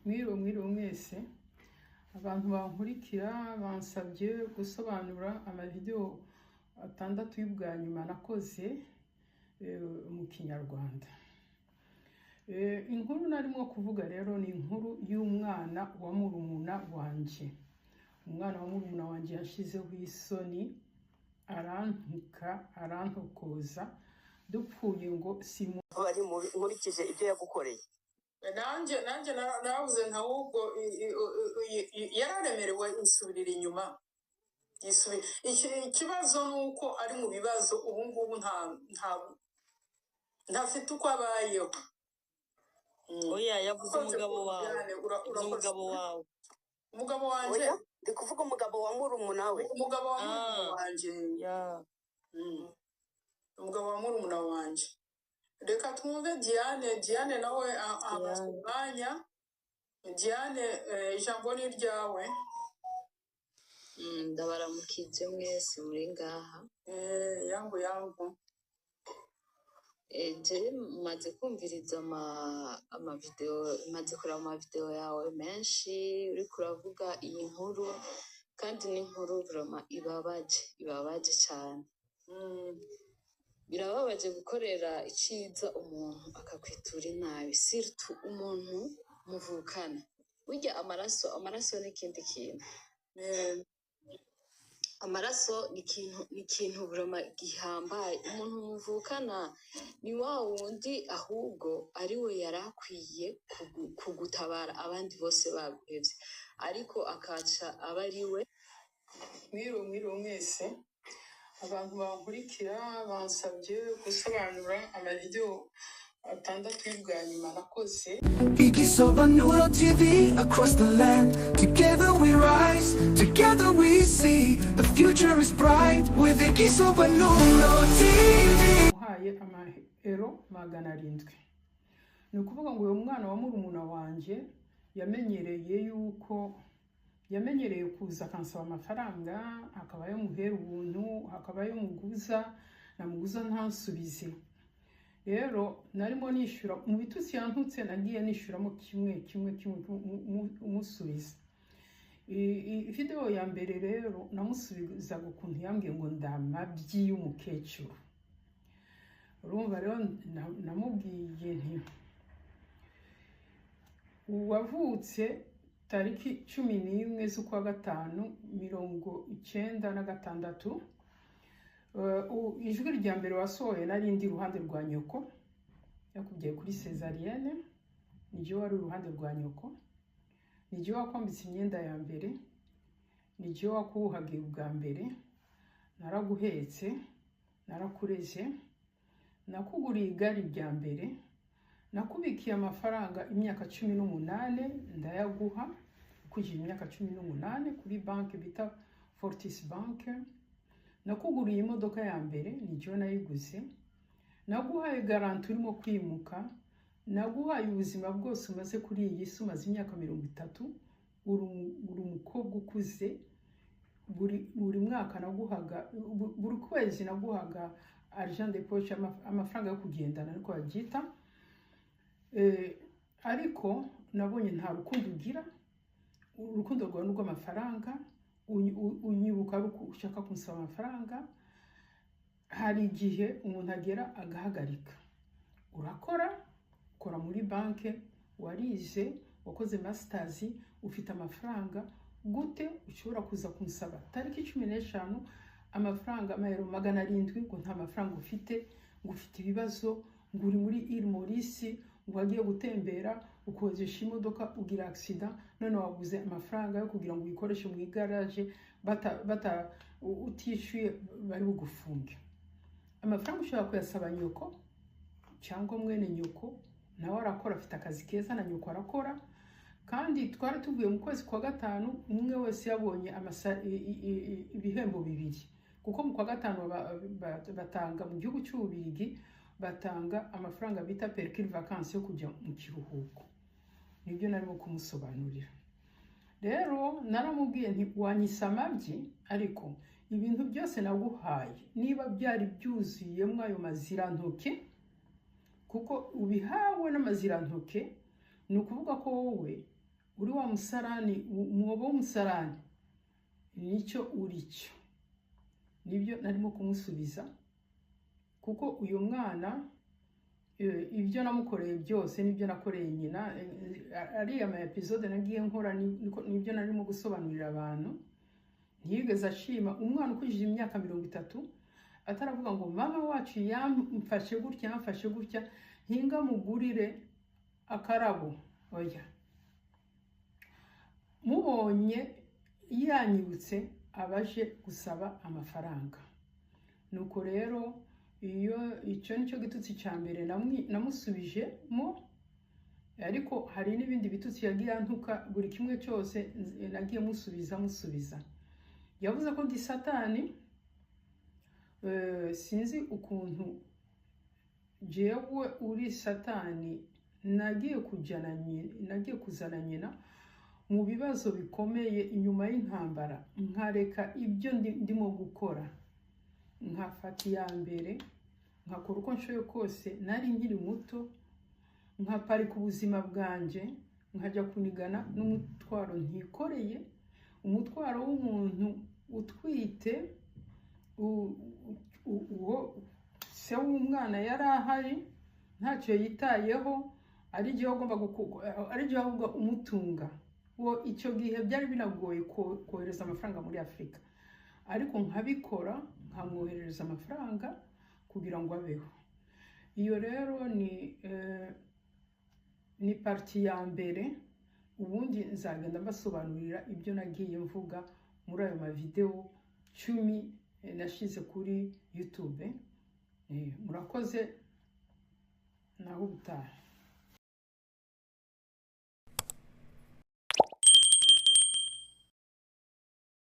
Mwiriwe mwese abantu bankurikira bansabye gusobanura amavideo atandatu y'ubwa nyuma nakoze mu Kinyarwanda. Inkuru narimo kuvuga rero ni inkuru y'umwana wa murumuna wanje. Umwana wa murumuna wanje yashizeho isoni, arantuka, arantokoza, dupfuye ngo simu bari nkurikije ibyo yagukoreye. Nanje navuze nka ubwo yararemerewe insubirira inyuma. Ikibazo nuko ari mu bibazo ubu ngubu ntafite uko abayeho. Oya yavuze umugabo wawe. Umugabo wanje ndi kuvuga umugabo wa murumuna we. Umugabo wa murumuna wanje. Umugabo wa murumuna wanje. Reka twumve Diane nawe abasubanya. Diane ijambo ni ryawe. Ndabaramukije mwese muri ngaha. Yangu Je maze kumviriza amavideo, maze kureba amavideo yawe menshi uri kuravuga iyi nkuru, kandi ni inkuru vraiment ibabaje cyane. Birababaje gukorera iciza umuntu akakwitura inabi, surtout umuntu muvukana. Burya amaraso ni ikindi kintu. Amaraso ni ikintu vraiment gihambaye. Umuntu muvukana ni wa wundi ahubwo ari we yarakwiye kugutabara abandi bose baguhevye, ariko akaca aba ari we. Mwiriwe mwese abantu bankurikira bansabye gusobanura amavideo atandatu y'ubwa nyuma nakoze. Igisobanuro TV across the land. Together we rise, together we see the future is bright with Igisobanuro TV. Muhaye amahero 700. Ni ukuvuga ngo uyu mwana wa murumuna wanje yamenyereye kuza akansaba amafaranga, akaba yamuhera ubuntu, akaba yamuguza, namuguza ntansubize. Rero narimo nishura mu bitutsi yantutse, nagiye nishuramo kimwe umusubiza. Video ya mbere rero namusubiza ukuntu yambwiye ngo ndamabyi y'umukecuru. Urumva rero namubwiye nti wavutse tariki 11 z'ukwa gatanu 1996. Ijwi rya mbere wasohoye nari ndi ruhande rwa nyoko, yakubwiye kuri cesarienne. Nijye wari uruhande rwa nyoko, nijye wakwambitse imyenda ya mbere, nijye wakuhagiye ubwa mbere, naraguhetse, narakureje, nakuguriye igari rya mbere, nakubikiye amafaranga imyaka 18 ndayaguha kujya imyaka 18 kuri banki bita Fortis Bank. Nakuguriye imodoka ya mbere, nijye nayiguze, naguhaye garanti urimo kwimuka, naguhaye ubuzima bwose umaze kuri iyi si, umaze imyaka 30, uri umukobwa ukuze. Buri mwaka naguhaga, buri kwezi naguhaga argent de poche, amafaranga yo kugendana ariko bagita. Ariko nabonye nta rukundo ugira, urukundo rwawe n'urw'amafaranga. Unyibuka ushaka kunsaba amafaranga. Hari igihe umuntu agera agahagarika. Ukora muri banki, warize, wakoze masters, ufite amafaranga, gute ushobora kuza kunsaba tariki 15 amafaranga amayero 700 ngo nta mafaranga ufite, ngo ufite ibibazo, ngo uri muri Île Maurice, ngo wagiye gutembera, ukozesha imodoka, ugira accident, none waguze amafaranga yo kugira ngo uyikoreshe mu garage, utishyuye bari bugufunge. Amafaranga ushobora kuyasaba nyoko cyangwa mwene nyoko, nawe arakora, afite akazi keza, na nyoko arakora. Kandi twari tuvuye mu kwezi kwa gatanu, umwe wese yabonye ibihembo bibiri, kuko mu kwa gatanu batanga mu gihugu cy'Ububirigi, batanga amafaranga bita perquis vacances yo kujya mu kiruhuko. Nibyo narimo kumusobanurira. Rero naramubwiye nti wanyisamabye, ariko ibintu byose naguhaye niba byari byuzuyemo ayo mazirantoke, kuko ubihawe n'amazirantoke, ni ukuvuga ko wowe uri wa musarani, umwobo w'umusarani nicyo uricyo. Nibyo narimo kumusubiza, kuko uyu mwana ibyo namukoreye byose nibyo nakoreye nyina. Ariya ma episode nagiye nkora nibyo narimo gusobanurira abantu. Ntiyigeze ashima umwana ukujije imyaka 30 ataravuga ngo mama wacu yamfashe gutya hinga mugurire akarabo. Oya, mubonye yanyibutse abaje gusaba amafaranga. Nuko rero icyo nicyo gitutsi cya mbere namusubijemo, ariko hari n'ibindi bitutsi yagiye antuka, buri kimwe cyose nagiye musubiza. Yavuze ko ndi satani. Sinzi ukuntu jewe uri satani nagiye kuzana nyina mu bibazo bikomeye inyuma y'intambara, nkareka ibyo ndimo gukora, nkafata iya mbere, nkakora uko nshoboye kose. Nari nkiri muto, nkaparika ubuzima bwanjye, nkajya kunigana n'umutwaro ntikoreye, umutwaro w'umuntu utwite. Uwo se w'umwana yari ahari, ntacyo yitayeho, ari gihe agomba umutunga. Icyo gihe byari binagoye kohereza amafaranga muri Afurika, ariko nkabikora, nkamwoherereza amafaranga kugira ngo abeho. Iyo rero ni parti ya mbere. Ubundi nzagenda mbasobanurira ibyo nagiye mvuga muri ayo ma video 10 nashize kuri YouTube. Murakoze, naho ubutaha.